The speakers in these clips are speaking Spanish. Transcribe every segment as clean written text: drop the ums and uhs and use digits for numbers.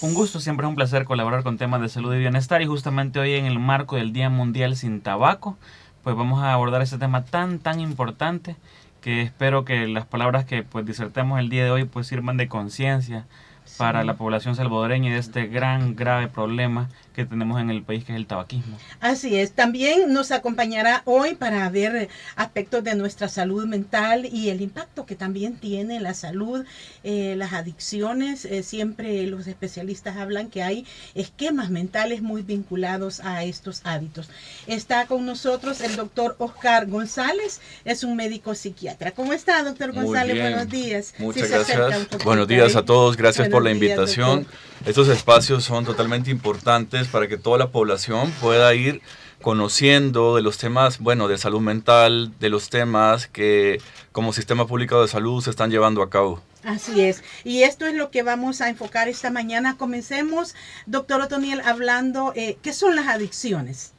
Un gusto, siempre es un placer colaborar con temas de salud y bienestar y justamente hoy en el marco del Día Mundial sin Tabaco, pues vamos a abordar este tema tan importante que espero que las palabras que pues disertemos el día de hoy pues sirvan de conciencia para la Sí. población salvadoreña y de este gran grave problema que tenemos en el país que es el tabaquismo. Así es. También nos acompañará hoy para ver aspectos de nuestra salud mental y el impacto que también tiene la salud, las adicciones. Siempre los especialistas hablan que hay esquemas mentales muy vinculados a estos hábitos. Está con nosotros el doctor Oscar González, es un médico psiquiatra. ¿Cómo está, doctor Muy González? Buenos bien, días. muchas Si se acerca un gracias. poquito Buenos días ahí. a todos, gracias por Buenos la días, doctor. invitación. Estos espacios son totalmente importantes para que toda la población pueda ir conociendo de los temas, bueno, de salud mental, de los temas que como sistema público de salud se están llevando a cabo. Así es. Y esto es lo que vamos a enfocar esta mañana. Comencemos, doctor Otoniel, hablando, ¿qué son las adicciones?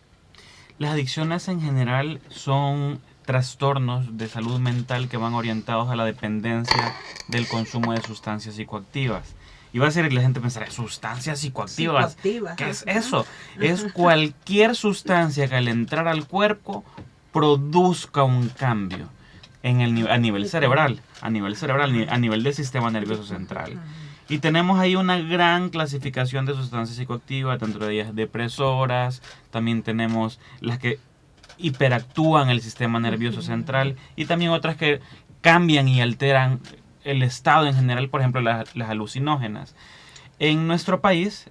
Las adicciones en general son trastornos de salud mental que van orientados a la dependencia del consumo de sustancias psicoactivas. Y va a ser que la gente pensará, ¿sustancias psicoactivas? Psicoactivas. ¿Qué es eso? Es cualquier sustancia que al entrar al cuerpo produzca un cambio a nivel cerebral, a nivel del sistema nervioso central. Y tenemos ahí una gran clasificación de sustancias psicoactivas, dentro de ellas depresoras, también tenemos las que hiperactúan el sistema nervioso central y también otras que cambian y alteran el estado en general, por ejemplo las alucinógenas. En nuestro país,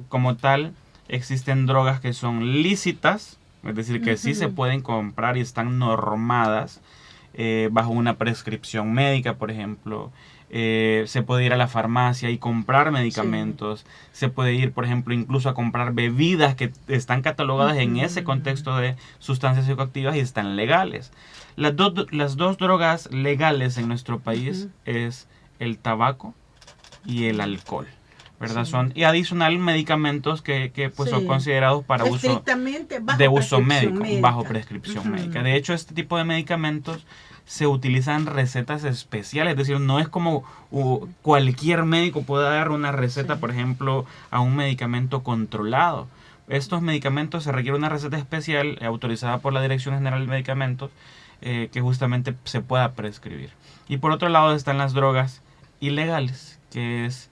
como tal, existen drogas que son lícitas, es decir, que sí se pueden comprar y están normadas bajo una prescripción médica, por ejemplo. Se puede ir a la farmacia y comprar medicamentos. Sí. Se puede ir, por ejemplo, incluso a comprar bebidas que están catalogadas en ese contexto de sustancias psicoactivas y están legales. Las dos drogas legales en nuestro país es el tabaco y el alcohol, ¿verdad? Sí. Y adicional medicamentos que pues son considerados para uso de uso médico, bajo prescripción médica. De hecho, este tipo de medicamentos se utilizan recetas especiales, es decir, no es como cualquier médico pueda dar una receta, por ejemplo, a un medicamento controlado. Estos medicamentos se requiere una receta especial autorizada por la Dirección General de Medicamentos que justamente se pueda prescribir. Y por otro lado están las drogas ilegales, que es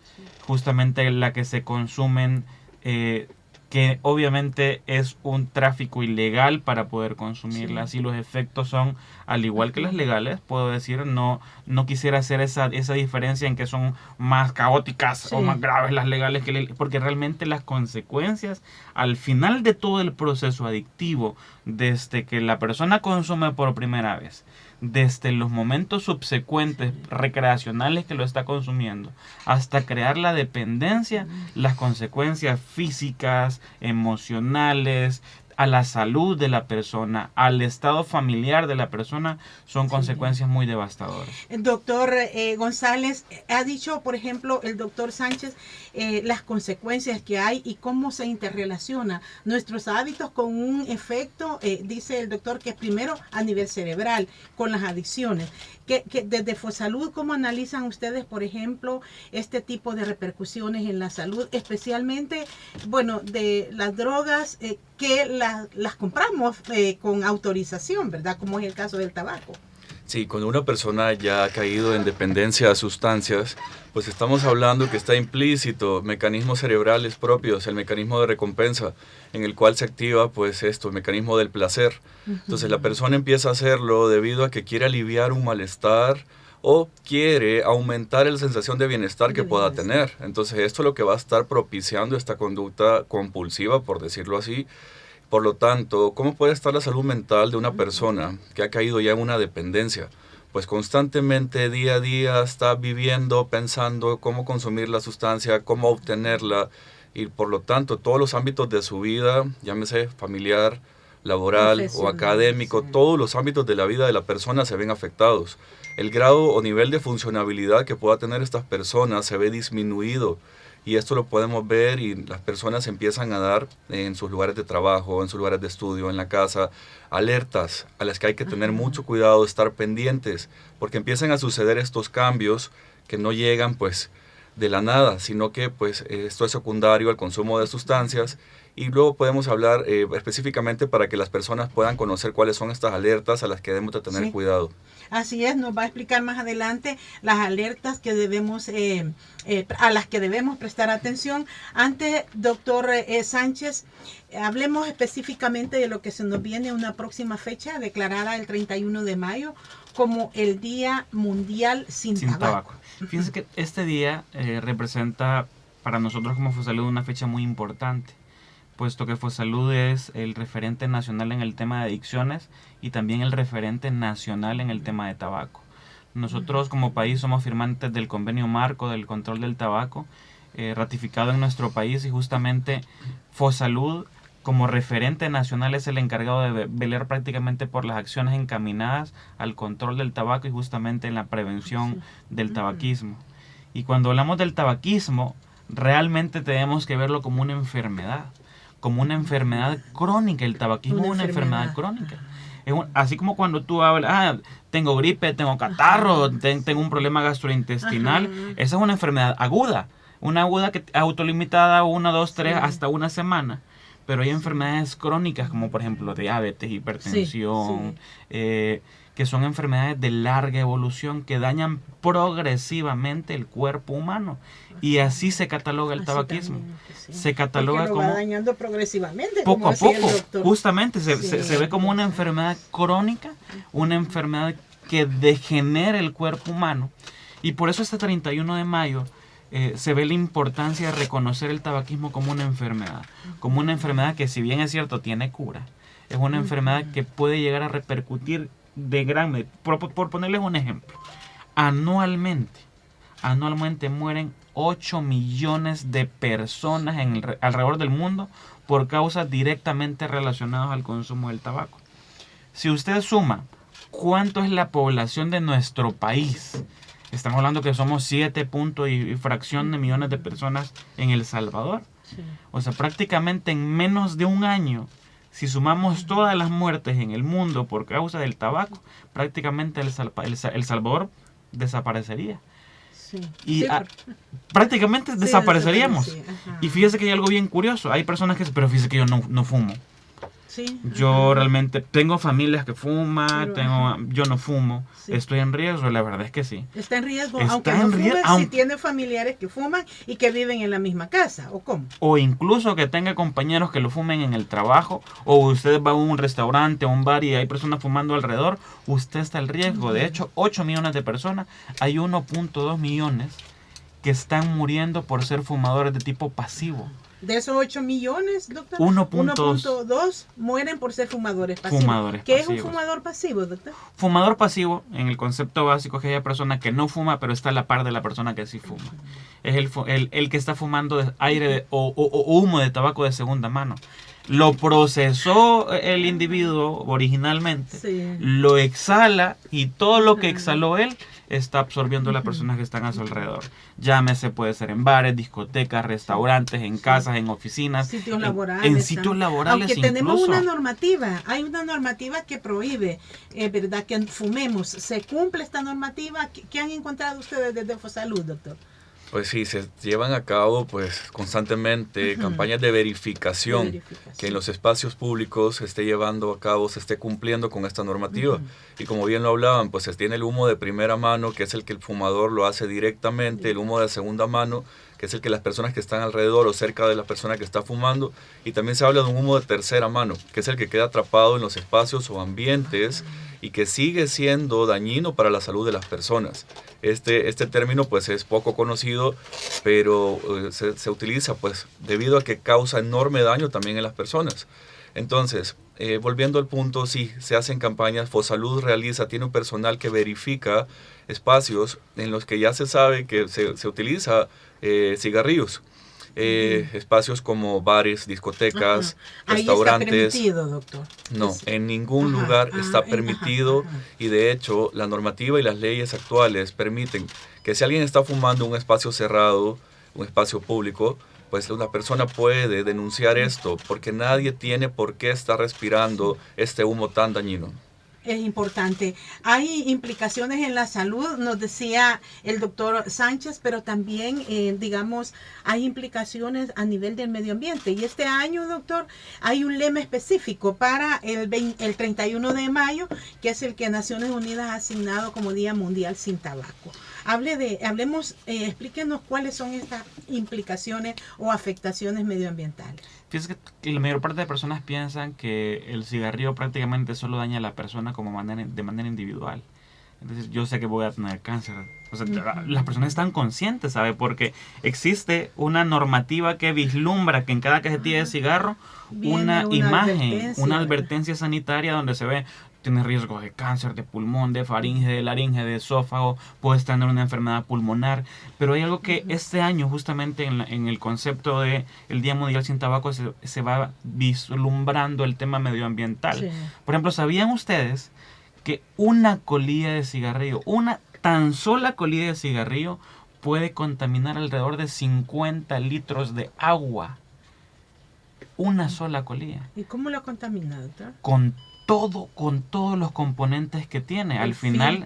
justamente la que se consumen, que obviamente es un tráfico ilegal para poder consumirlas, sí. Y los efectos son al igual que las legales, puedo decir, no quisiera hacer esa diferencia en que son más caóticas, sí, o más graves las legales porque realmente las consecuencias al final de todo el proceso adictivo, desde que la persona consume por primera vez, desde los momentos subsecuentes recreacionales que lo está consumiendo hasta crear la dependencia, las consecuencias físicas, emocionales, a la salud de la persona, al estado familiar de la persona, son consecuencias muy devastadoras. Doctor González, ha dicho, por ejemplo, el doctor Sánchez, las consecuencias que hay y cómo se interrelaciona nuestros hábitos con un efecto, dice el doctor, que es primero a nivel cerebral, con las adicciones. Que desde Fosalud, ¿cómo analizan ustedes, por ejemplo, este tipo de repercusiones en la salud, especialmente, bueno, de las drogas que las compramos con autorización, ¿verdad? Como es el caso del tabaco. Sí, cuando una persona ya ha caído en dependencia a sustancias, pues estamos hablando que está implícito mecanismos cerebrales propios, el mecanismo de recompensa, en el cual se activa pues el mecanismo del placer. Entonces la persona empieza a hacerlo debido a que quiere aliviar un malestar o quiere aumentar la sensación de bienestar que pueda tener. Entonces esto es lo que va a estar propiciando esta conducta compulsiva, por decirlo así. Por lo tanto, ¿cómo puede estar la salud mental de una persona que ha caído ya en una dependencia? Pues constantemente, día a día, está viviendo, pensando cómo consumir la sustancia, cómo obtenerla, y por lo tanto, todos los ámbitos de su vida, llámese familiar, laboral o académico, sí, todos los ámbitos de la vida de la persona se ven afectados. El grado o nivel de funcionabilidad que pueda tener estas personas se ve disminuido. Y esto lo podemos ver y las personas empiezan a dar en sus lugares de trabajo, en sus lugares de estudio, en la casa, alertas a las que hay que tener mucho cuidado, estar pendientes, porque empiezan a suceder estos cambios que no llegan pues de la nada, sino que pues esto es secundario al consumo de sustancias. Y luego podemos hablar específicamente para que las personas puedan conocer cuáles son estas alertas a las que debemos de tener Sí. cuidado. Así es, nos va a explicar más adelante las alertas que debemos, a las que debemos prestar atención. Antes, doctor Sánchez, hablemos específicamente de lo que se nos viene una próxima fecha, declarada el 31 de mayo, como el Día Mundial sin Tabaco. Fíjense que este día representa para nosotros como FOSALUD una fecha muy importante, puesto que FOSALUD es el referente nacional en el tema de adicciones y también el referente nacional en el tema de tabaco. Nosotros como país somos firmantes del convenio marco del control del tabaco, ratificado en nuestro país, y justamente FOSALUD como referente nacional es el encargado de velar prácticamente por las acciones encaminadas al control del tabaco y justamente en la prevención del tabaquismo. Y cuando hablamos del tabaquismo, realmente tenemos que verlo como una enfermedad crónica. El tabaquismo es una enfermedad crónica. Así como cuando tú hablas, tengo gripe, tengo catarro, tengo un problema gastrointestinal, esa es una enfermedad aguda, una aguda que autolimitada 1, 2, 3 hasta una semana. Pero hay enfermedades crónicas como por ejemplo diabetes, hipertensión, que son enfermedades de larga evolución que dañan progresivamente el cuerpo humano. Y así se cataloga el tabaquismo. Se cataloga como... va dañando progresivamente. Poco a poco, justamente se ve como una enfermedad enfermedad crónica, una enfermedad que degenera el cuerpo humano. Y por eso este 31 de mayo se ve la importancia de reconocer el tabaquismo como una enfermedad que, si bien es cierto tiene cura, es una enfermedad que puede llegar a repercutir de gran medida. Por ponerles un ejemplo, anualmente mueren 8 millones de personas alrededor del mundo por causas directamente relacionadas al consumo del tabaco. Si usted suma cuánto es la población de nuestro país, estamos hablando que somos 7 puntos y fracción de millones de personas en El Salvador. Sí. O sea, prácticamente en menos de un año, si sumamos todas las muertes en el mundo por causa del tabaco, prácticamente El Salvador desaparecería. Sí. Y prácticamente desapareceríamos. Y fíjese que hay algo bien curioso. Hay personas que dicen, pero fíjese que yo no fumo. Sí, yo realmente tengo familias que fuman, yo no fumo, estoy en riesgo, la verdad es que sí. Está en riesgo, aunque no fume, si tiene familiares que fuman y que viven en la misma casa, ¿o cómo? O incluso que tenga compañeros que lo fumen en el trabajo, o usted va a un restaurante, a un bar y hay personas fumando alrededor, usted está en riesgo. De hecho, 8 millones de personas, hay 1.2 millones que están muriendo por ser fumadores de tipo pasivo. De esos 8 millones, doctor, 1.2 mueren por ser fumadores pasivos. ¿Qué es un fumador pasivo, doctor? Fumador pasivo, en el concepto básico, es aquella persona que no fuma, pero está a la par de la persona que sí fuma. Es el que está fumando aire o humo de tabaco de segunda mano. Lo procesó el individuo originalmente, lo exhala y todo lo que exhaló él está absorbiendo las personas que están a su alrededor. Llámese, puede ser en bares, discotecas, restaurantes, en casas, en oficinas, sitios laborales. En sitios laborales. Aunque tenemos una normativa, hay una normativa que prohíbe, ¿verdad?, que fumemos. ¿Se cumple esta normativa? ¿Qué han encontrado ustedes desde FOSALUD, doctor? Pues sí, se llevan a cabo pues constantemente campañas de verificación, que en los espacios públicos se esté llevando a cabo, se esté cumpliendo con esta normativa. Y como bien lo hablaban, pues se tiene el humo de primera mano, que es el que el fumador lo hace directamente, el humo de segunda mano, que es el que las personas que están alrededor o cerca de la persona que está fumando, y también se habla de un humo de tercera mano, que es el que queda atrapado en los espacios o ambientes y que sigue siendo dañino para la salud de las personas. Este término pues es poco conocido, pero se utiliza pues debido a que causa enorme daño también en las personas. Entonces, volviendo al punto, sí, se hacen campañas, FOSALUD tiene un personal que verifica espacios en los que ya se sabe que se utiliza cigarrillos. Espacios como bares, discotecas, restaurantes. ¿Ahí está permitido, doctor? No, en ningún lugar está permitido, y de hecho la normativa y las leyes actuales permiten que si alguien está fumando en un espacio cerrado, un espacio público, pues una persona puede denunciar esto, porque nadie tiene por qué estar respirando este humo tan dañino. Es importante. Hay implicaciones en la salud, nos decía el doctor Sánchez, pero también, digamos, hay implicaciones a nivel del medio ambiente. Y este año, doctor, hay un lema específico para el 31 de mayo, que es el que Naciones Unidas ha asignado como Día Mundial sin Tabaco. Explíquenos cuáles son estas implicaciones o afectaciones medioambientales. Fíjese que la mayor parte de personas piensan que el cigarrillo prácticamente solo daña a la persona de manera individual. Entonces yo sé que voy a tener cáncer. O sea, las personas están conscientes, ¿sabe? Porque existe una normativa que vislumbra que en cada cajetilla de cigarro una imagen, una advertencia sanitaria donde se ve: tienes riesgo de cáncer de pulmón, de faringe, de laringe, de esófago, puedes tener una enfermedad pulmonar. Pero hay algo que este año, justamente en el concepto de el Día Mundial sin Tabaco, se va vislumbrando el tema medioambiental. Sí. Por ejemplo, ¿sabían ustedes que una colilla de cigarrillo, una tan sola colilla de cigarrillo, puede contaminar alrededor de 50 litros de agua? Una sola colilla. ¿Y cómo lo contamina, doctor? Con todos los componentes que tiene. Al final,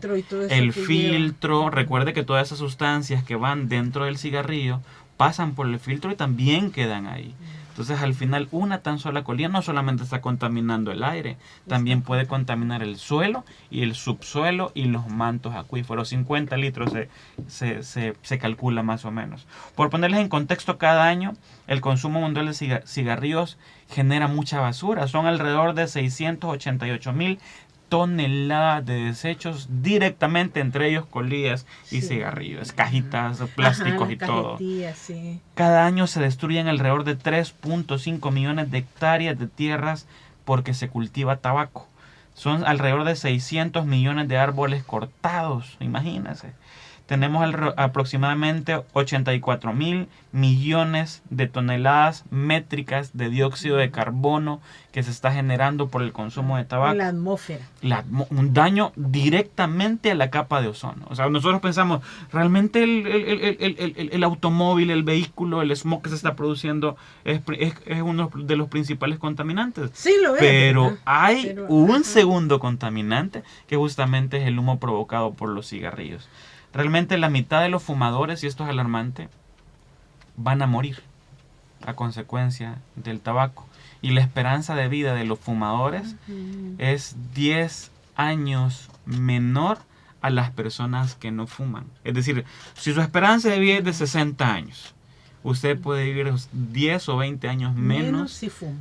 el filtro, recuerde que todas esas sustancias que van dentro del cigarrillo pasan por el filtro y también quedan ahí. Entonces, al final, una tan sola colilla no solamente está contaminando el aire, también puede contaminar el suelo y el subsuelo y los mantos acuíferos. 50 litros se calcula más o menos. Por ponerles en contexto, cada año el consumo mundial de cigarrillos genera mucha basura. Son alrededor de 688,000 toneladas de desechos directamente, entre ellos colillas y cigarrillos, cajitas, plásticos y todo. Sí. Cada año se destruyen alrededor de 3.5 millones de hectáreas de tierras porque se cultiva tabaco. Son alrededor de 600 millones de árboles cortados, imagínense. Tenemos aproximadamente 84,000 millones de toneladas métricas de dióxido de carbono que se está generando por el consumo de tabaco. En la atmósfera. Un daño directamente a la capa de ozono. O sea, nosotros pensamos, realmente el automóvil, el vehículo, el smog que se está produciendo es uno de los principales contaminantes. Sí, lo es. Pero hay un segundo contaminante que justamente es el humo provocado por los cigarrillos. Realmente la mitad de los fumadores, y esto es alarmante, van a morir a consecuencia del tabaco. Y la esperanza de vida de los fumadores es 10 años menor a las personas que no fuman. Es decir, si su esperanza de vida es de 60 años, usted puede vivir 10 o 20 años menos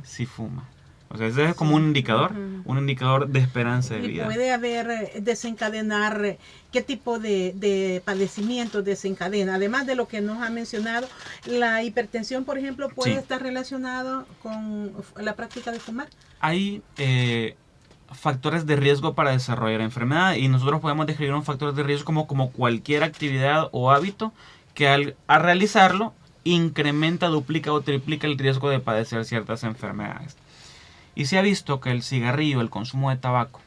si fuma. O sea, ese es como un indicador de esperanza de vida. Y puede desencadenar, ¿qué tipo de padecimientos desencadena? Además de lo que nos ha mencionado, la hipertensión, por ejemplo, puede estar relacionado con la práctica de fumar. Hay factores de riesgo para desarrollar enfermedad, y nosotros podemos describir un factor de riesgo como cualquier actividad o hábito que al realizarlo incrementa, duplica o triplica el riesgo de padecer ciertas enfermedades. Y se ha visto que el cigarrillo, el consumo de tabaco,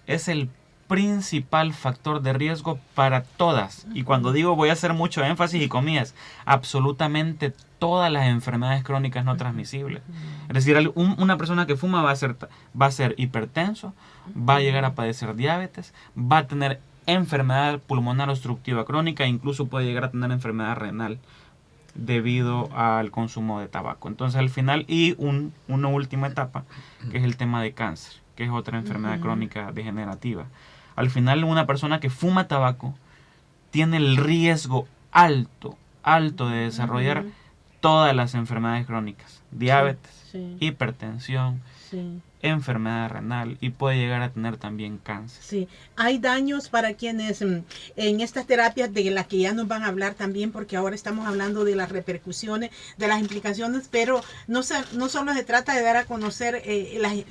es el principal factor de riesgo para todas. Y cuando digo, voy a hacer mucho énfasis y comillas, absolutamente todas las enfermedades crónicas no transmisibles. Es decir, una persona que fuma va a ser hipertenso, va a llegar a padecer diabetes, va a tener enfermedad pulmonar obstructiva crónica, incluso puede llegar a tener enfermedad renal debido al consumo de tabaco. Entonces, al final, y una última etapa, que es el tema de cáncer, que es otra enfermedad crónica degenerativa. Al final, una persona que fuma tabaco tiene el riesgo alto de desarrollar todas las enfermedades crónicas: diabetes, hipertensión, enfermedad renal, y puede llegar a tener también cáncer. Sí, hay daños para quienes en estas terapias de las que ya nos van a hablar también, porque ahora estamos hablando de las repercusiones, de las implicaciones, pero no solo se trata de dar a conocer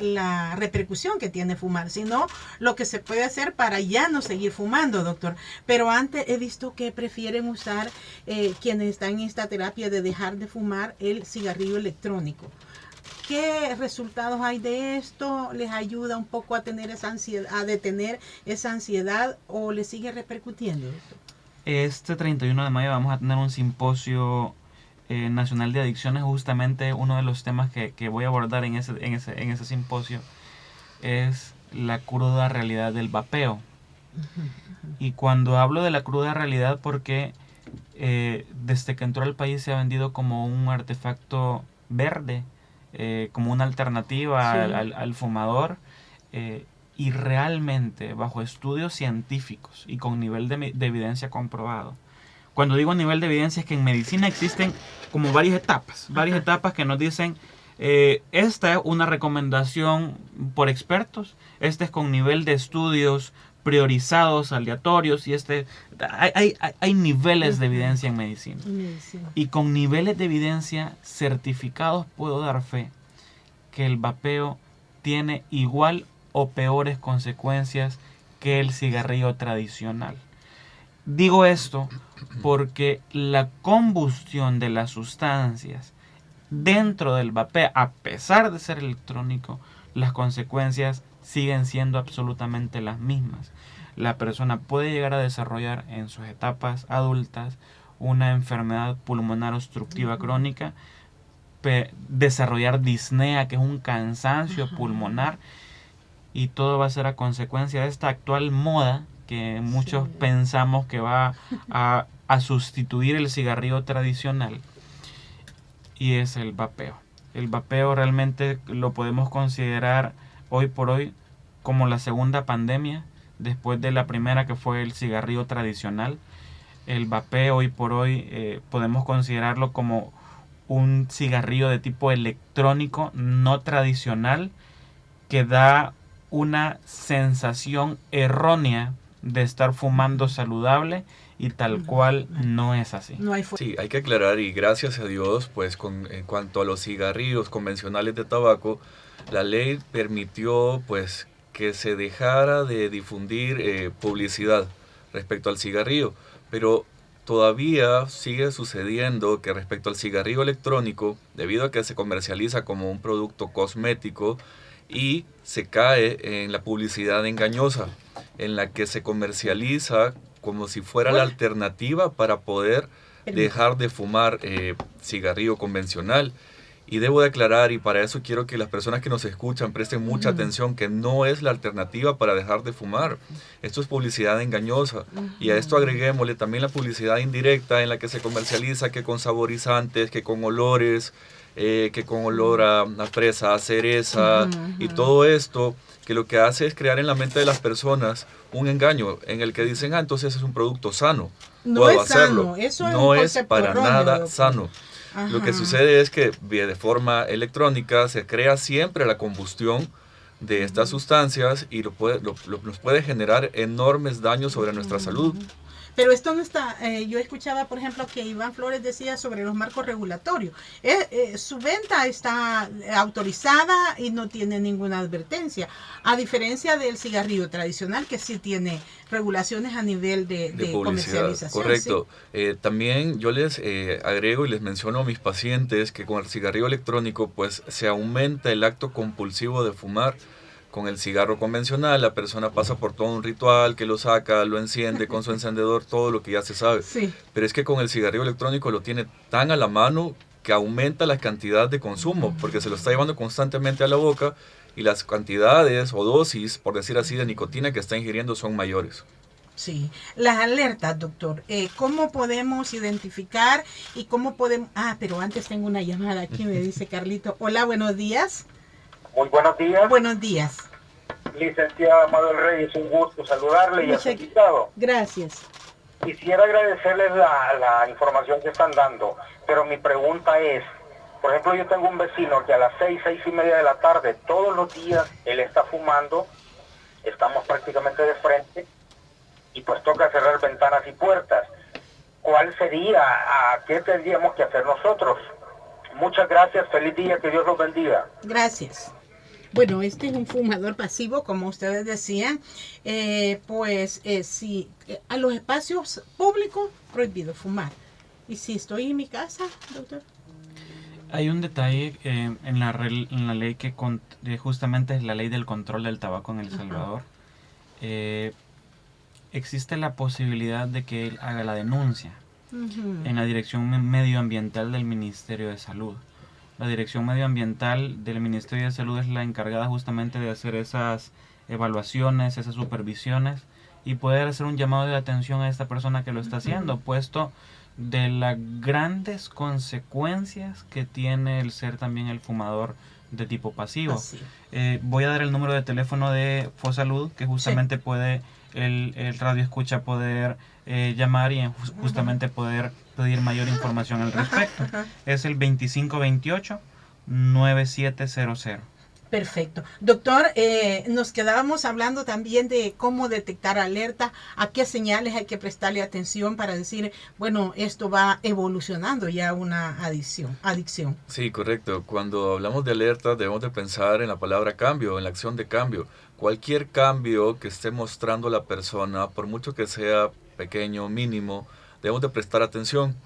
la repercusión que tiene fumar, sino lo que se puede hacer para ya no seguir fumando, doctor. Pero antes he visto que prefieren usar quienes están en esta terapia de dejar de fumar el cigarrillo electrónico. ¿Qué resultados hay de esto? ¿Les ayuda un poco a tener esa ansiedad, a detener esa ansiedad, o les sigue repercutiendo? Este 31 de mayo vamos a tener un simposio nacional de adicciones. Justamente uno de los temas que voy a abordar en ese simposio es la cruda realidad del vapeo. Y cuando hablo de la cruda realidad, porque desde que entró al país se ha vendido como un artefacto verde, como una alternativa Sí. al fumador, y realmente bajo estudios científicos y con nivel de evidencia comprobado. Cuando digo nivel de evidencia es que en medicina existen como varias etapas que nos dicen, esta es una recomendación por expertos, este es con nivel de estudios priorizados, aleatorios, y hay niveles de evidencia en medicina. Y con niveles de evidencia certificados puedo dar fe que el vapeo tiene igual o peores consecuencias que el cigarrillo tradicional. Digo esto porque la combustión de las sustancias dentro del vapeo, a pesar de ser electrónico, las consecuencias siguen siendo absolutamente las mismas. La persona puede llegar a desarrollar en sus etapas adultas una enfermedad pulmonar obstructiva crónica, desarrollar disnea, que es un cansancio pulmonar, y todo va a ser a consecuencia de esta actual moda que muchos pensamos que va a sustituir el cigarrillo tradicional, y es el vapeo. El vapeo realmente lo podemos considerar hoy por hoy como la segunda pandemia después de la primera, que fue el cigarrillo tradicional. El vapeo hoy por hoy podemos considerarlo como un cigarrillo de tipo electrónico no tradicional que da una sensación errónea de estar fumando saludable, y tal cual no es así. No hay Sí, hay que aclarar, y gracias a Dios, pues en cuanto a los cigarrillos convencionales de tabaco, la ley permitió pues que se dejara de difundir publicidad respecto al cigarrillo, pero todavía sigue sucediendo que respecto al cigarrillo electrónico, debido a que se comercializa como un producto cosmético y se cae en la publicidad engañosa, en la que se comercializa como si fuera la alternativa para poder dejar de fumar cigarrillo convencional. Y debo de aclarar, y para eso quiero que las personas que nos escuchan presten mucha atención, que no es la alternativa para dejar de fumar. Esto es publicidad engañosa. Y a esto agreguémosle también la publicidad indirecta, en la que se comercializa que con saborizantes, que con olores, que con olor a fresa, a cereza, y todo esto, que lo que hace es crear en la mente de las personas un engaño en el que dicen, entonces es un producto sano, No puedo es hacerlo. sano, eso es No un es concepto para erróneo, nada doctor. sano. Lo que sucede es que de forma electrónica se crea siempre la combustión de estas sustancias, y nos puede generar enormes daños sobre nuestra salud. Pero esto no está, yo escuchaba, por ejemplo, que Iván Flores decía sobre los marcos regulatorios. Su venta está autorizada y no tiene ninguna advertencia, a diferencia del cigarrillo tradicional, que sí tiene regulaciones a nivel de comercialización. Correcto. ¿Sí? También yo les agrego y les menciono a mis pacientes que con el cigarrillo electrónico pues se aumenta el acto compulsivo de fumar. Con el cigarro convencional, la persona pasa por todo un ritual, que lo saca, lo enciende con su encendedor, todo lo que ya se sabe. Sí. Pero es que con el cigarrillo electrónico lo tiene tan a la mano que aumenta la cantidad de consumo, porque se lo está llevando constantemente a la boca, y las cantidades o dosis, por decir así, de nicotina que está ingiriendo son mayores. Sí, las alertas, doctor. ¿Cómo podemos identificar y cómo podemos... pero antes tengo una llamada aquí, me dice Carlito. Hola, buenos días. Muy buenos días. Buenos días. Licenciada Manuel Reyes, un gusto saludarle y a su invitado. Gracias. Quisiera agradecerles la información que están dando, pero mi pregunta es, por ejemplo, yo tengo un vecino que a las 6:30 de la tarde, todos los días, él está fumando, estamos prácticamente de frente, y pues toca cerrar ventanas y puertas. ¿Cuál sería, qué tendríamos que hacer nosotros? Muchas gracias, feliz día, que Dios los bendiga. Gracias. Bueno, este es un fumador pasivo, como ustedes decían. Sí, a los espacios públicos prohibido fumar. ¿Y si estoy en mi casa, doctor? Hay un detalle en la ley que justamente es la ley del control del tabaco en El Salvador. Existe la posibilidad de que él haga la denuncia en la Dirección Medioambiental del Ministerio de Salud. La Dirección Medioambiental del Ministerio de Salud es la encargada justamente de hacer esas evaluaciones, esas supervisiones y poder hacer un llamado de atención a esta persona que lo está haciendo, puesto de las grandes consecuencias que tiene el ser también el fumador de tipo pasivo. Voy a dar el número de teléfono de Fosalud, que justamente puede el radio escucha poder llamar y justamente poder pedir mayor información al respecto. Es el 2528-9700. Perfecto. Doctor, nos quedábamos hablando también de cómo detectar alerta, a qué señales hay que prestarle atención para decir, bueno, esto va evolucionando ya una adicción. Sí, correcto. Cuando hablamos de alerta debemos de pensar en la palabra cambio, en la acción de cambio. Cualquier cambio que esté mostrando la persona, por mucho que sea pequeño, mínimo, debemos de prestar atención.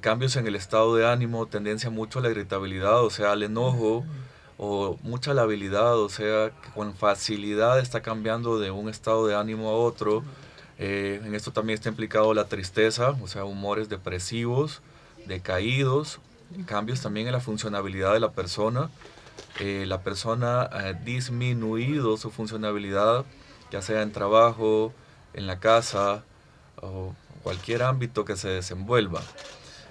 Cambios en el estado de ánimo, tendencia mucho a la irritabilidad, o sea, al enojo, o mucha labilidad, o sea, que con facilidad está cambiando de un estado de ánimo a otro. En esto también está implicado la tristeza, o sea, humores depresivos, decaídos, cambios también en la funcionabilidad de la persona. La persona ha disminuido su funcionabilidad, ya sea en trabajo, en la casa o cualquier ámbito que se desenvuelva.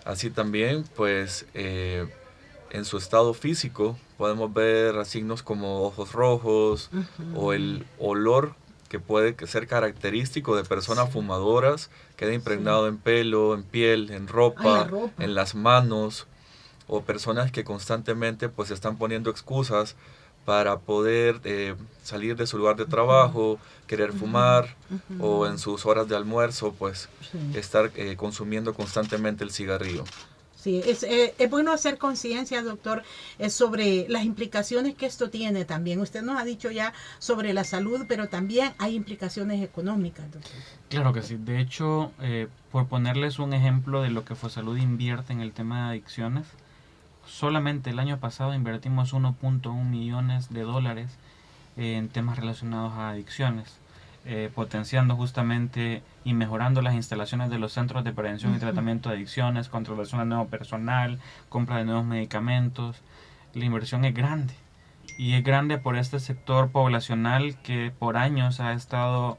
Así también, pues, en su estado físico podemos ver signos como ojos rojos o el olor que puede ser característico de personas fumadoras, queda impregnado en pelo, en piel, en ropa, en las manos, o personas que constantemente pues están poniendo excusas para poder salir de su lugar de trabajo, querer fumar, o en sus horas de almuerzo pues estar consumiendo constantemente el cigarrillo. Sí, es bueno hacer conciencia, doctor, sobre las implicaciones que esto tiene también. Usted nos ha dicho ya sobre la salud, pero también hay implicaciones económicas, doctor. Claro que sí. De hecho, por ponerles un ejemplo de lo que Fosalud invierte en el tema de adicciones, solamente el año pasado invertimos 1.1 millones de dólares en temas relacionados a adicciones, potenciando justamente y mejorando las instalaciones de los centros de prevención y tratamiento de adicciones, contratación de nuevo personal, compra de nuevos medicamentos. La inversión es grande y es grande por este sector poblacional que por años ha estado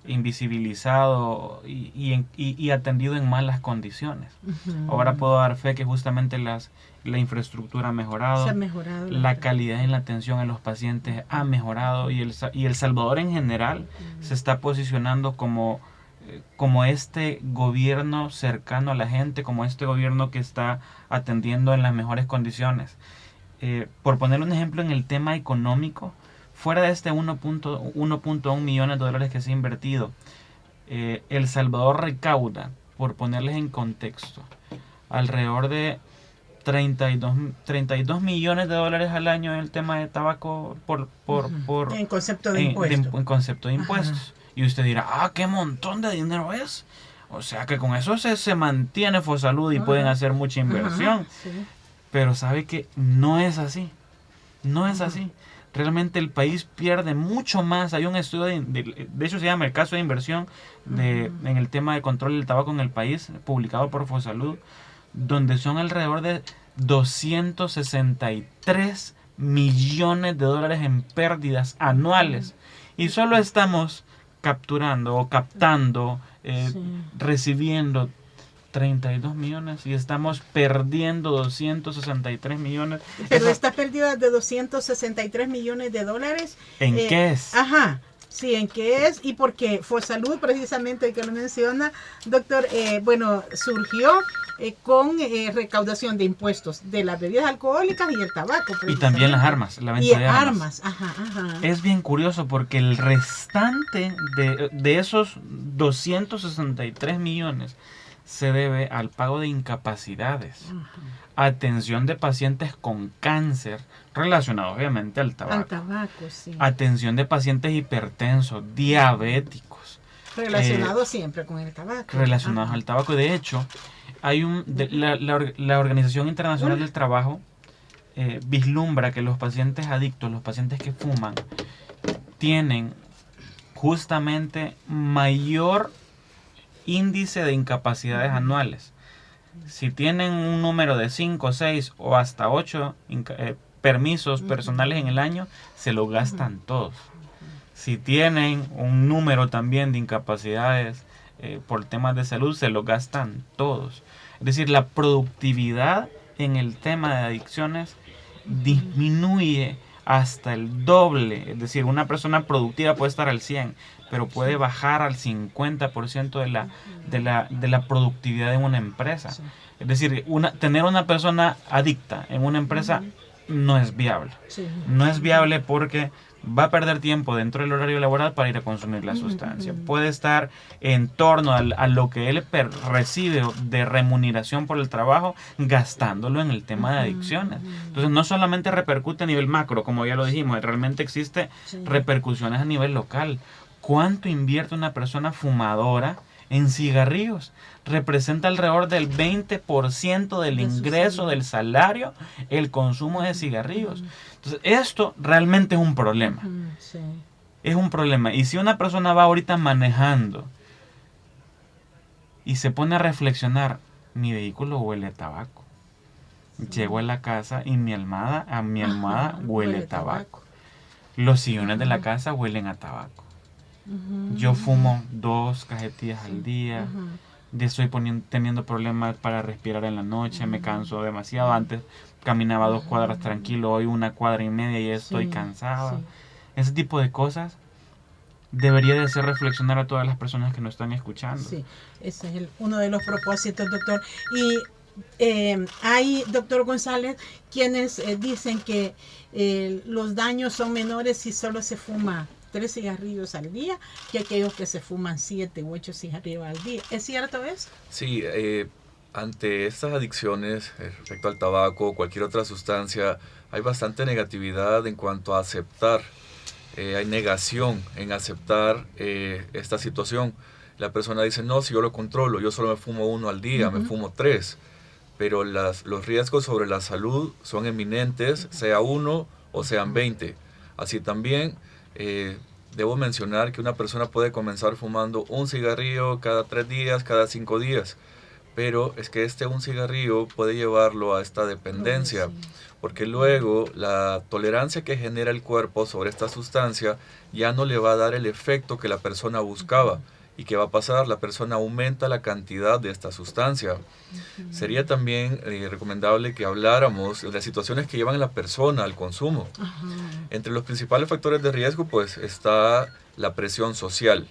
invisibilizado y atendido en malas condiciones. Ahora puedo dar fe que justamente la infraestructura ha mejorado, la calidad en la atención a los pacientes ha mejorado y El Salvador en general se está posicionando como este gobierno cercano a la gente, como este gobierno que está atendiendo en las mejores condiciones. Por poner un ejemplo en el tema económico, fuera de este 1.1 millones de dólares que se ha invertido, El Salvador recauda, por ponerles en contexto, alrededor de 32 millones de dólares al año en el tema de tabaco en concepto de impuestos. En concepto de impuestos. Y usted dirá, qué montón de dinero es. O sea que con eso se mantiene Fosalud y pueden hacer mucha inversión. Pero sabe que no es así. No es así. Realmente el país pierde mucho más. Hay un estudio, de hecho se llama el caso de inversión en el tema de control del tabaco en el país, publicado por Fosalud, donde son alrededor de 263 millones de dólares en pérdidas anuales. Y solo estamos capturando o captando, recibiendo 32 millones y estamos perdiendo 263 millones. Pero esta pérdida de 263 millones de dólares, ¿en qué es? Sí, ¿en qué es? Y porque Fosalud, precisamente que lo menciona, doctor, surgió con recaudación de impuestos de las bebidas alcohólicas y el tabaco. Y también las armas, la venta de armas. Ajá. Es bien curioso porque el restante de esos 263 millones se debe al pago de incapacidades, atención de pacientes con cáncer, relacionado obviamente al tabaco. Atención de pacientes hipertensos, diabéticos. Relacionados siempre con el tabaco. Relacionados al tabaco. De hecho, hay la Organización Internacional del Trabajo vislumbra que los pacientes adictos, los pacientes que fuman, tienen justamente mayor índice de incapacidades anuales. Si tienen un número de 5, 6 o hasta 8 permisos personales en el año, se lo gastan todos. Si tienen un número también de incapacidades por temas de salud, se lo gastan todos. Es decir, la productividad en el tema de adicciones disminuye hasta el doble. Es decir, una persona productiva puede estar al 100, pero puede bajar al 50% de la productividad en una empresa. Sí. Es decir, tener una persona adicta en una empresa no es viable. Sí. No es viable porque va a perder tiempo dentro del horario laboral para ir a consumir la sustancia. Puede estar en torno a lo que él recibe de remuneración por el trabajo, gastándolo en el tema de adicciones. Entonces no solamente repercute a nivel macro, como ya lo dijimos, realmente existe repercusiones a nivel local. ¿Cuánto invierte una persona fumadora en cigarrillos? Representa alrededor del 20% del ingreso del salario el consumo de cigarrillos. Entonces, esto realmente es un problema. Sí. Es un problema. Y si una persona va ahorita manejando y se pone a reflexionar, mi vehículo huele a tabaco. Llego a la casa y mi almohada huele a tabaco. Los sillones de la casa huelen a tabaco. Yo fumo 2 cajetillas al día. Estoy teniendo problemas para respirar en la noche. Me canso demasiado. Antes caminaba 2 cuadras tranquilo. Hoy 1 cuadra y media y estoy cansado. Ese tipo de cosas debería de hacer reflexionar a todas las personas que nos están escuchando. Sí, ese es uno de los propósitos, doctor. Y hay, doctor González, quienes dicen que los daños son menores si solo se fuma 3 cigarrillos al día que aquellos que se fuman 7 u 8 cigarrillos al día. ¿Es cierto eso? Sí, ante estas adicciones respecto al tabaco o cualquier otra sustancia, hay bastante negatividad en cuanto a aceptar. Hay negación en aceptar esta situación. La persona dice, no, si yo lo controlo, yo solo me fumo 1 al día, me fumo 3. Pero los riesgos sobre la salud son eminentes, sea 1 o sean 20. Así también debo mencionar que una persona puede comenzar fumando 1 cigarrillo cada 3 días, cada 5 días. Pero es que un cigarrillo puede llevarlo a esta dependencia, porque luego la tolerancia que genera el cuerpo sobre esta sustancia ya no le va a dar el efecto que la persona buscaba. ¿Y qué va a pasar? La persona aumenta la cantidad de esta sustancia. Sería también recomendable que habláramos de las situaciones que llevan a la persona al consumo. Entre los principales factores de riesgo, pues, está la presión social,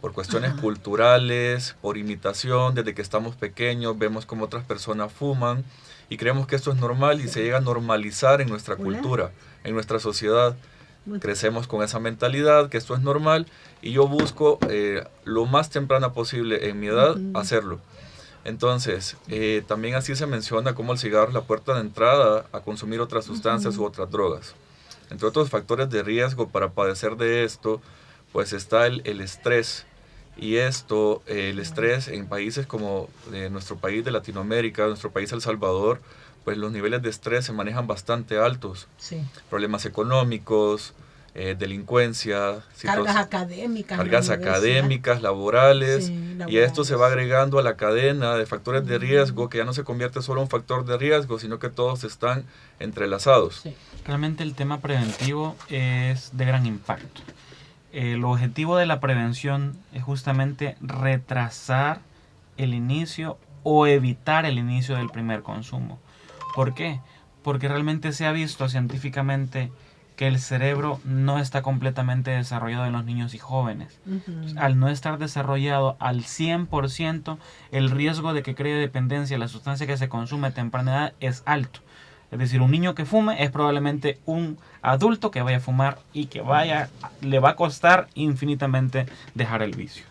por cuestiones culturales, por imitación. Desde que estamos pequeños vemos cómo otras personas fuman y creemos que esto es normal y se llega a normalizar en nuestra cultura, en nuestra sociedad. Crecemos con esa mentalidad, que esto es normal, y yo busco lo más temprana posible en mi edad hacerlo. Entonces, también así se menciona como el cigarro es la puerta de entrada a consumir otras sustancias u otras drogas. Entre otros factores de riesgo para padecer de esto, pues está el estrés. Y el estrés en países como nuestro país de Latinoamérica, nuestro país El Salvador, pues los niveles de estrés se manejan bastante altos. Sí. Problemas económicos, delincuencia, cargas académicas, laborales, laborales, y esto se va agregando a la cadena de factores de riesgo, que ya no se convierte solo en un factor de riesgo, sino que todos están entrelazados. Sí. Realmente el tema preventivo es de gran impacto. El objetivo de la prevención es justamente retrasar el inicio o evitar el inicio del primer consumo. ¿Por qué? Porque realmente se ha visto científicamente que el cerebro no está completamente desarrollado en los niños y jóvenes. Entonces, al no estar desarrollado al 100%, el riesgo de que cree dependencia de la sustancia que se consume a temprana edad es alto. Es decir, un niño que fume es probablemente un adulto que vaya a fumar y que le va a costar infinitamente dejar el vicio.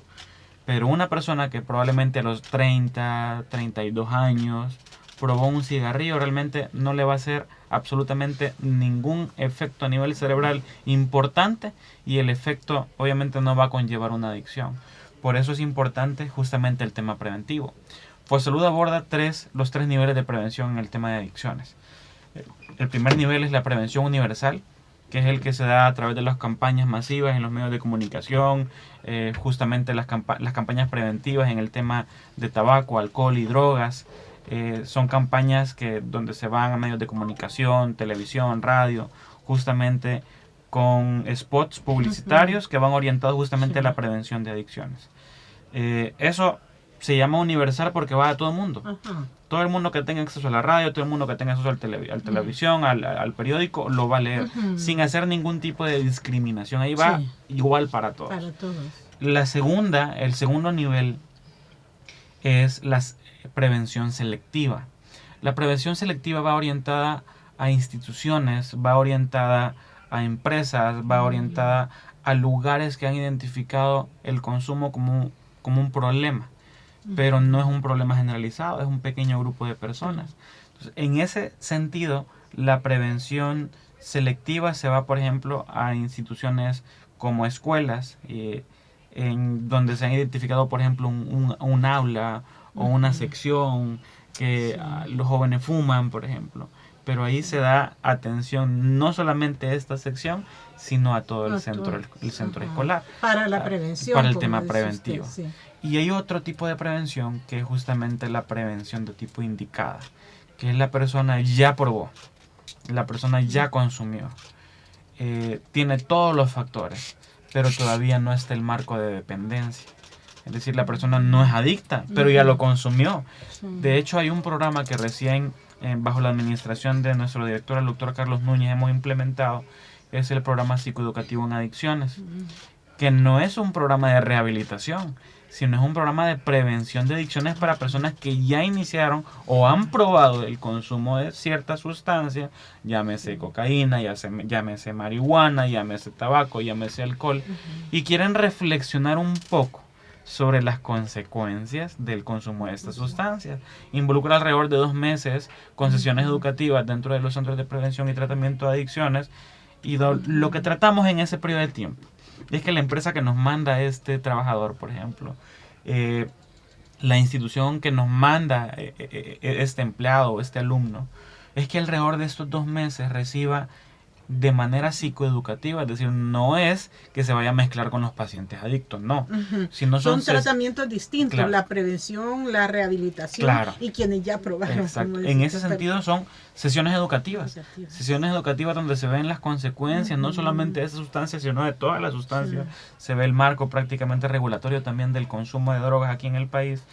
Pero una persona que probablemente a los 30, 32 años probó un cigarrillo, realmente no le va a hacer absolutamente ningún efecto a nivel cerebral importante, y el efecto obviamente no va a conllevar una adicción. Por eso es importante justamente el tema preventivo. FOSALUD aborda los 3 niveles de prevención en el tema de adicciones. El primer nivel es la prevención universal, que es el que se da a través de las campañas masivas en los medios de comunicación, justamente las campañas preventivas en el tema de tabaco, alcohol y drogas. Son campañas donde se van a medios de comunicación, televisión, radio, justamente con spots publicitarios que van orientados justamente a la prevención de adicciones. Eso se llama universal porque va a todo el mundo. Ajá. Todo el mundo que tenga acceso a la radio, todo el mundo que tenga acceso al televisión, al periódico, lo va a leer, sin hacer ningún tipo de discriminación. Ahí va igual para todos. Para todos. El segundo nivel es la prevención selectiva. La prevención selectiva va orientada a instituciones, va orientada a empresas, va orientada a lugares que han identificado el consumo como un problema, pero no es un problema generalizado, es un pequeño grupo de personas. Entonces, en ese sentido, la prevención selectiva se va, por ejemplo, a instituciones como escuelas, en donde se han identificado, por ejemplo, un aula o una sección que los jóvenes fuman, por ejemplo. Pero ahí se da atención no solamente a esta sección, sino a todo el centro escolar. Para la prevención. Para el tema preventivo. Usted, sí. Y hay otro tipo de prevención que es justamente la prevención de tipo indicada, que es la persona ya probó, la persona ya consumió, tiene todos los factores, pero todavía no está el marco de dependencia. Es decir, la persona no es adicta, pero ya lo consumió. De hecho, hay un programa que recién, bajo la administración de nuestro director, el doctor Carlos Núñez, hemos implementado, es el programa psicoeducativo en adicciones, que no es un programa de rehabilitación, sino es un programa de prevención de adicciones para personas que ya iniciaron o han probado el consumo de cierta sustancia, llámese cocaína, llámese marihuana, llámese tabaco, llámese alcohol, y quieren reflexionar un poco sobre las consecuencias del consumo de estas sustancias. Involucra alrededor de 2 meses con sesiones educativas dentro de los centros de prevención y tratamiento de adicciones, y lo que tratamos en ese periodo de tiempo es que la empresa que nos manda a este trabajador, por ejemplo, la institución que nos manda este empleado o este alumno, es que alrededor de estos 2 meses reciba de manera psicoeducativa, es decir, no es que se vaya a mezclar con los pacientes adictos, no. Sino son tratamientos distintos, claro, la prevención, la rehabilitación, claro, y quienes ya probaron. Exacto. En ese sentido son sesiones educativas. Sesiones educativas donde se ven las consecuencias, no solamente de esa sustancia, sino de todas las sustancias. Se ve el marco prácticamente regulatorio también del consumo de drogas aquí en el país.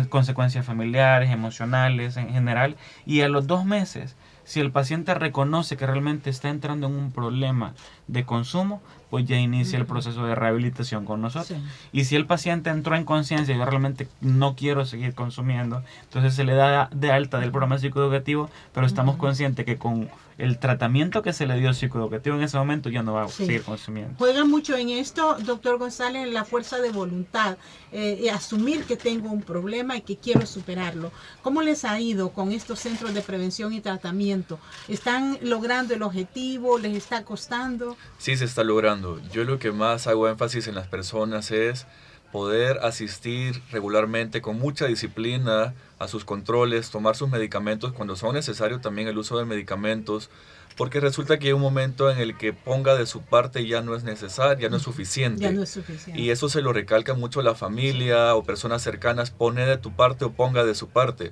Consecuencias familiares, emocionales en general, y a los 2 meses, si el paciente reconoce que realmente está entrando en un problema de consumo, pues ya inicia el proceso de rehabilitación con nosotros. Y si el paciente entró en conciencia, yo realmente no quiero seguir consumiendo, entonces se le da de alta del programa psicoeducativo, pero estamos conscientes que con el tratamiento que se le dio psicoeducativo en ese momento ya no va a seguir consumiendo. Juega mucho en esto, doctor González, en la fuerza de voluntad, y asumir que tengo un problema y que quiero superarlo. ¿Cómo les ha ido con estos centros de prevención y tratamiento? ¿Están logrando el objetivo? ¿Les está costando? Sí, se está logrando. Yo lo que más hago énfasis en las personas es poder asistir regularmente con mucha disciplina a sus controles, tomar sus medicamentos cuando son necesarios, también el uso de medicamentos, porque resulta que hay un momento en el que ponga de su parte ya no es necesario, ya no es suficiente. Ya no es suficiente. Y eso se lo recalca mucho la familia o personas cercanas, pone de tu parte o ponga de su parte.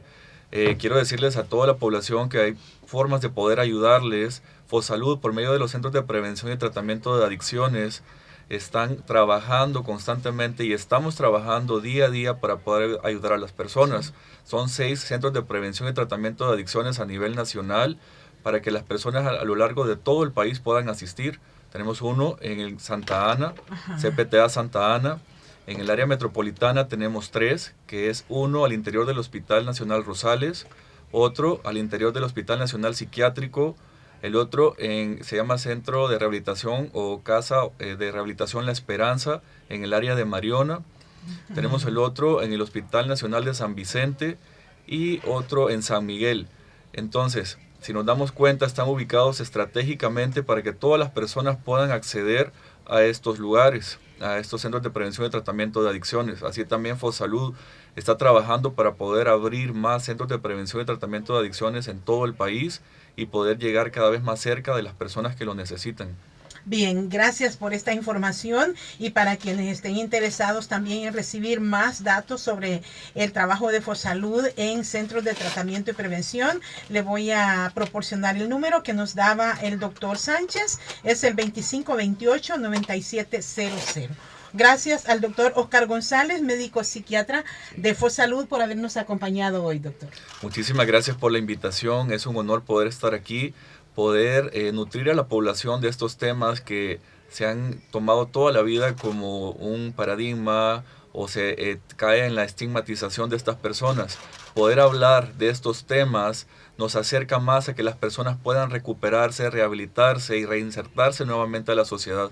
Quiero decirles a toda la población que hay formas de poder ayudarles. FOSalud, por medio de los centros de prevención y tratamiento de adicciones, están trabajando constantemente y estamos trabajando día a día para poder ayudar a las personas. Son 6 centros de prevención y tratamiento de adicciones a nivel nacional para que las personas a lo largo de todo el país puedan asistir. Tenemos uno en el Santa Ana, CPTA Santa Ana. En el área metropolitana tenemos 3, que es uno al interior del Hospital Nacional Rosales, otro al interior del Hospital Nacional Psiquiátrico, el otro se llama Centro de Rehabilitación o Casa de Rehabilitación La Esperanza en el área de Mariona. Tenemos el otro en el Hospital Nacional de San Vicente y otro en San Miguel. Entonces, si nos damos cuenta, están ubicados estratégicamente para que todas las personas puedan acceder a estos lugares, a estos centros de prevención y tratamiento de adicciones. Así también FOSalud está trabajando para poder abrir más centros de prevención y tratamiento de adicciones en todo el país y poder llegar cada vez más cerca de las personas que lo necesitan. Bien, gracias por esta información, y para quienes estén interesados también en recibir más datos sobre el trabajo de Fosalud en centros de tratamiento y prevención, le voy a proporcionar el número que nos daba el doctor Sánchez, es el 2528-9700. Gracias al doctor Oscar González, médico psiquiatra de Fosalud, por habernos acompañado hoy, doctor. Muchísimas gracias por la invitación, es un honor poder estar aquí, poder nutrir a la población de estos temas que se han tomado toda la vida como un paradigma o se cae en la estigmatización de estas personas. Poder hablar de estos temas nos acerca más a que las personas puedan recuperarse, rehabilitarse y reinsertarse nuevamente a la sociedad.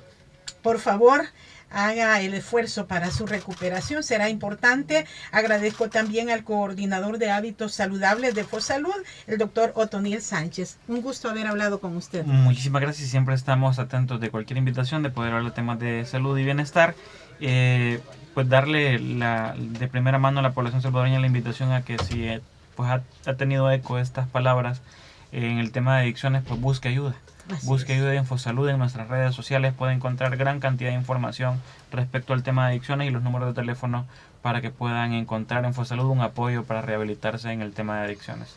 Por favor, haga el esfuerzo para su recuperación, será importante. Agradezco también al coordinador de hábitos saludables de Fosalud, el doctor Otoniel Sánchez. Un gusto haber hablado con usted. Muchísimas gracias, siempre estamos atentos de cualquier invitación de poder hablar de temas de salud y bienestar. Pues darle de primera mano a la población salvadoreña la invitación a que si pues ha tenido eco estas palabras en el tema de adicciones, pues busque ayuda. Busque ayuda en Fosalud, en nuestras redes sociales puede encontrar gran cantidad de información respecto al tema de adicciones y los números de teléfono para que puedan encontrar en Fosalud un apoyo para rehabilitarse en el tema de adicciones.